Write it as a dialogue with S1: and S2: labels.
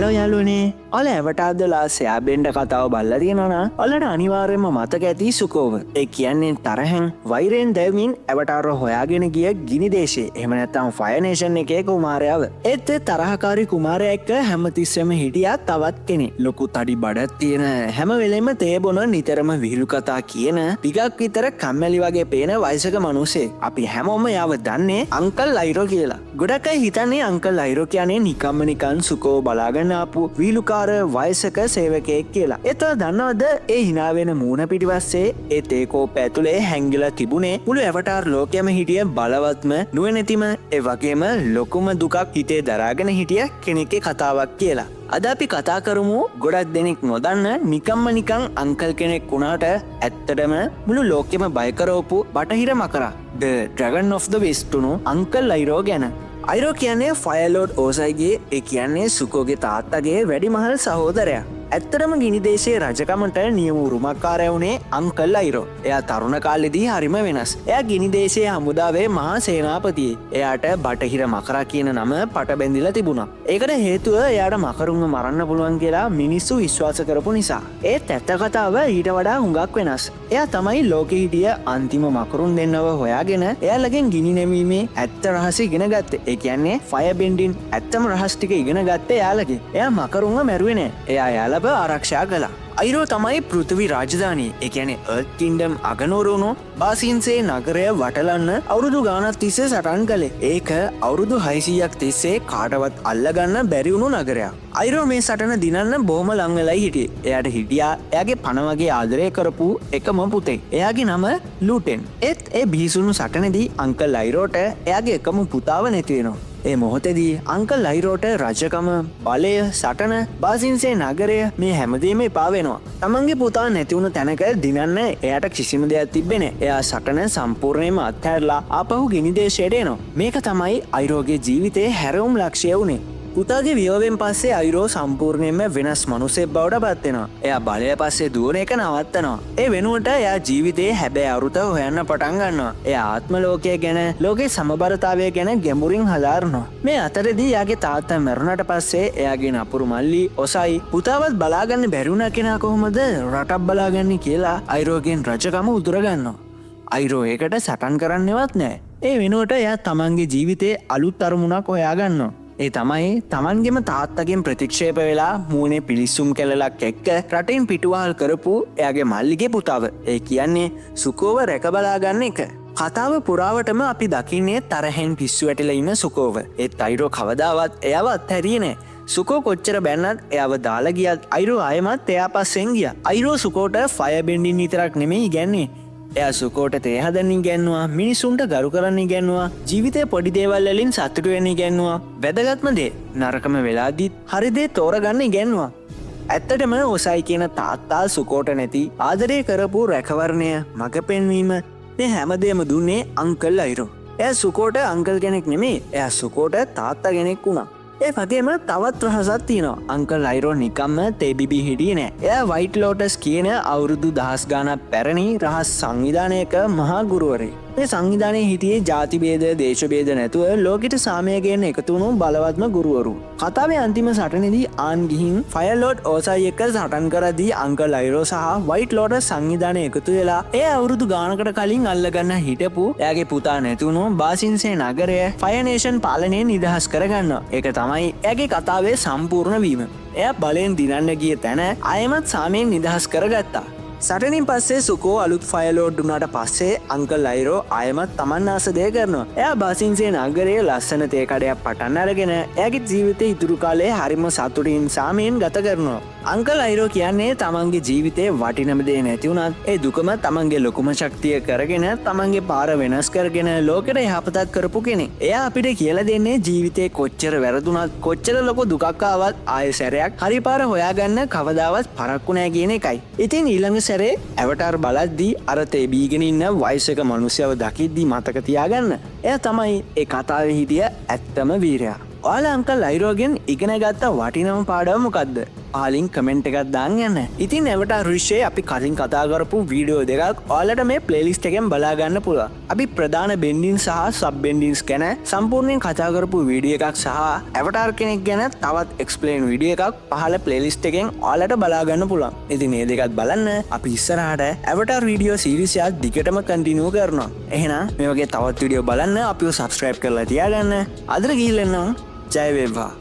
S1: Hello යාළුවනේ. ඔල ඇවටාර්දලා සෑබෙන්ඩ කතාව බල්ලා තියෙනවා. ඔලට අනිවාර්යයෙන්ම මතක ඇති සුකෝව. ඒ කියන්නේ තරහෙන් වෛරයෙන් දැවමින් ඇවටාර හොයාගෙන ගිය ගිනි දේශේ. එහෙම නැත්නම් ෆයර් නේෂන් එකේ කුමාරයාව. ඒත් ඒ තරහකාරී කුමාරයා එක්ක හැමතිස්සෙම හිටියා තවත් කෙනෙක්. ලොකු තඩි බඩක් තියෙන හැම වෙලෙම තේ බොන නිතරම විහිළු කතා කියන ටිකක් විතර කම්මැලි වගේ පේන වයසක මිනිහෙක්. අපි හැමෝම යාව දන්නේ අංකල් ලයිරෝ කියලා. ගොඩක් අය හිතන්නේ අංකල් ලයිරෝ කියන්නේ නිකම්ම නිකන් සුකෝ බලාගෙන ආපු විහිළුකාර වයසක සේවකයෙක් කියලා. ඒතව දන්නවද ඒ hina වෙන මූණ පිටිපස්සේ ඒ තේකෝප ඇතුලේ හැංගිලා තිබුණේ මුළු ඇවටාර් ලෝකයේම හිටිය බලවත්ම නුවණැතිම ඒ වගේම ලොකුම දුකක් හිතේ දරාගෙන හිටිය කෙනෙක්ගේ කතාවක් කියලා. අද අපි කතා කරමු ගොඩක් දෙනෙක් නොදන්න නිකම්ම නිකන් අංකල් කෙනෙක් වුණාට ඇත්තටම මුළු ලෝකෙම බය කරවපු බටහිර මකරා The Dragon of the West උණු අංකල් ලයිරෝ ගැන. අයිරෝ කියන්නේ ෆයර්ලෝඩ් ඕසයිගේ ඒ කියන්නේ සුකෝගේ තාත්තගේ වැඩිමහල් සහෝදරයා. ඇත්තටම ගිනි දේශයේ රජකමට නියම උරුමකාරයා වුණේ අංකල් අයිරෝ. එයා තරුණ කාලෙදී හරිම වෙනස්. එයා ගිනි දේශයේ හමුදාවේ මහා සේනාපතියෙක්. එයාට බටහිර මකරා කියන නම පට බැඳිලා තිබුණා. ඒකට හේතුව එයාට මකරුන්ව මරන්න පුළුවන් කියලා මිනිස්සු විශ්වාස කරපු නිසා. ඒත් ඇත්ත කතාව ඊට වඩා හුඟක් වෙනස්. එයා තමයි ලෝකෙ හිටිය අන්තිම මකරුන් දෙන්නව හොයාගෙන එයාලගෙන් ගිනි නැමීමේ ඇත්ත රහස ඉගෙන ගත්තේ. ඒ කියන්නේ ෆයර් බෙන්ඩින් ඇත්තම රහස් ටික ඉගෙන ගත්තේ එයාලගෙන්. එයා මකරුන්ව මැරුවේ නෑ. එයා එයාලව ආරක්ෂා කළා. අයිරෝ තමයි පෘථිවි රාජධානිය. ඒ කියන්නේ අර්ත් කින්ඩම් අගනුවරුණු බාසින්සේ නගරය වටලන්න අවුරුදු ගානක් තිස්සේ සටන් කළේ. ඒක අවුරුදු 600ක් තිස්සේ කාටවත් අල්ලගන්න බැරි වුණු නගරයක්. අයිරෝ මේ සටන දිනන්න බොහොම ලං වෙලයි හිටියේ. එයාට හිටියා එයාගේ පණ වගේ ආදරය කරපු එකම පුතෙක්. එයාගේ නම ලූටෙන්. ඒත් ඒ බිහිසුණු සටනේදී අංකල් අයිරෝට එයාගේ එකම පුතාව නැති වෙනවා. ඒ මොහොතේදී අංකල් ලයිරෝට රජකම බලය සටන බාසින්සේ නගරය මේ හැමදේම එපා වෙනවා. තමන්ගේ පුතා නැති වුණු තැනක දිනන්න එයාට කිසිම දෙයක් තිබෙන්නේ නැහැ. එයා සටන සම්පූර්ණයෙන්ම අත්හැරලා ආපහු ගිනි දේශයට එනවා. මේක තමයි අයිරෝගේ ජීවිතයේ හැරවුම් ලක්ෂ්‍යය වුණේ. පුතාගේ වියෝවෙන් පස්සේ අයිරෝ සම්පූර්ණයෙන්ම වෙනස් මනුස්සයෙක් බවට පත් වෙනවා. එයා බලය පස්සේ දුවන එක නවත්තනවා. ඒ වෙනුවට එයා ජීවිතේ හැබෑ අරුත හොයන්න පටන් ගන්නවා. එයා ආත්ම ලෝකය ගැන, ලෝකේ සමබරතාවය ගැන ගැඹුරින් හදාරනවා. මේ අතරදී එයාගේ තාත්තා මැරුණාට පස්සේ එයාගේ නපුරු මල්ලි ඔසයි පුතාවත් බලාගන්න බැරි වුණා කෙනා කොහොමද රටක් බලාගන්නේ කියලා අයිරෝගෙන් රජකම උදුර ගන්නවා. අයිරෝ ඒකට සටන් කරන්නවත් නැහැ. ඒ වෙනුවට එයා තමන්ගේ ජීවිතේ අලුත් අරමුණක් හොයා ගන්නවා. ඒ තමයි තමන්ගෙම තාත්තගෙන් ප්‍රතික්ෂේප වෙලා මූුණේ පිලිස්සුම් කෙලලක් එක්ක රටෙන් පිටුවහල් කරපු එයාගේ මල්ලිගේ පුතාව. ඒ කියන්නේ සුකෝව රැකබලාගන්න එක. කතාව පුරාවටම අපි දකින්නේ තරහෙන් පිස්සු වැටිලා ඉන්න සුකෝව. ඒත් අයිරෝ කවදාවත් එයාව අත්හැරියේ නෑ. සුකෝ කොච්චර බැන්නත් එයාව දාලා ගියත් අයිරෝ ආයෙමත් එයා පස්සෙන් ගියා. අයිරෝ සුකෝට ෆයර් බෙන්ඩින් විතරක් නෙමෙයි ඉගැන්නුවේ. එයා සුකෝට තේ හදන්න ඉගැන්නුවා, මිනිසුන්ට ගරු කරන්න ඉගැන්නුවා, ජීවිතේ පොඩි දේවල් වලින් සතුටු වෙන්න ඉගැන්නුවා. වැදගත්ම දේ නරකම වෙලාදීත් හරි දේ තෝරගන්න ඉගැන්නුවා. ඇත්තටම ඔසයි කියන තාත්තා සුකෝට නැති ආදරය කරපු රැකවරණය, මඟ පෙන්වීම මේ හැමදේම දුන්නේ අංකල් අයිරෝ. එයා සුකෝට අංකල් කෙනෙක් නෙමෙයි, එයා සුකෝට තාත්තා කෙනෙක් වුණා. ඒ වගේම තවත් රහසක් තියෙනවා. අංකල් අයිරෝ නිකම්ම තේබිබි හිටියේ නෑ. එයා වයිට් ලෝටස් කියන අවුරුදු 10 ගානක් පැරණි රහස් සංවිධානයක මහා ගුරුවරයෙක්. මේ සංවිධානයේ හිටියේ ಜಾති ભેද, දේශ ભેද නැතුව ලෝකෙට සාමය ගෙන එකතු වුණු බලවත්ම ගුරුවරු. කතාවේ අන්තිම සටනේදී ආන් ගිහින් ෆයර්ලෝඩ් ඕසයි එක්ක සටන් කරද්දී අංකල් අයිරෝ සහ වයිට් ලෝටස් සංවිධානය එකතු වෙලා ඒ අවුරුදු ගානකට කලින් අල්ලගන්න හිටපු එයාගේ පුතා නැති වුණු බාසින්සේ නගරය ෆයර් නේෂන් පාලනයෙන් නිදහස් කරගන්නවා. ඒක තමයි එයාගේ කතාවේ සම්පූර්ණ වීම. එයා බලෙන් දිනන්න ගිය තැන ආයෙමත් සාමයෙන් නිදහස් කරගත්තා. සටනින් පස්සේ සුකෝ අලුත් ෆයර්ලෝඩ් වුණාට පස්සේ අංකල් අයිරෝ ආයෙමත් තමන් ආස දේ කරනවා. එයා බාසින්සේ නගරයේ ලස්සන තේ කඩයක් පටන් අරගෙන එයාගේ ජීවිතේ ඉතුරු කාලේ හරිම සතුටින් සාමයෙන් ගත කරනවා. අංකල් අයිරෝ කියන්නේ තමන්ගේ ජීවිතේ වටිනම දේ නැති වුණත් ඒ දුකම තමන්ගේ ලොකුම ශක්තිය කරගෙන තමන්ගේ පාර වෙනස් කරගෙන ලෝකෙට යහපතක් කරපු කෙනෙක්. එයා අපිට කියලා දෙන්නේ ජීවිතේ කොච්චර වැරදුනත් කොච්චර ලොකු දුකක් ආවත් ආයෙ සැරයක් හරි පාර හොයාගන්න කවදාවත් පරක්කු නෑ කියන එකයි. ඉතින් ඊළඟ සැරේ ඇවටාර් බලද්දී අර තේ බීගෙන ඉන්න වයසක මිනිස්සයව දකිද්දී මතක තියාගන්න. එයා තමයි ඒ කතාවේ හිටිය ඇත්තම වීරයා. ඔයාලා අංකල් අයිරෝගෙන් ඉගෙන ගත්ත වටිනම පාඩම මොකද්ද? පාලින් කමෙන්ට් එකක් දාන්න යන්න. ඉතින් ඇවටා රිෂේ අපි කලින් කතා කරපු වීඩියෝ දෙකක් ඔයාලට මේ ප්ලේලිස්ට් එකෙන් බලා ගන්න පුළුවන්. අපි ප්‍රධාන බෙන්ඩින් සහ සබ් බෙන්ඩින්ස් ගැන සම්පූර්ණයෙන් කතා කරපු වීඩියෝ එකක් සහ ඇවටාර් කෙනෙක් ගැන තවත් එක්ස්ප්ලේන් වීඩියෝ එකක් පහළ ප්ලේලිස්ට් එකෙන් ඔයාලට බලා ගන්න පුළුවන්. ඉතින් මේ දෙකත් බලන්න අපි ඉස්සරහට ඇවටාර් වීඩියෝ සීරීස් එකක් දිගටම කන්ටිනියු කරනවා. එහෙනම් මේ වගේ තවත් වීඩියෝ බලන්න අපිව සබ්ස්ක්‍රයිබ් කරලා තියාගන්න. අදට ගිහින් එන්න ජය වේවා.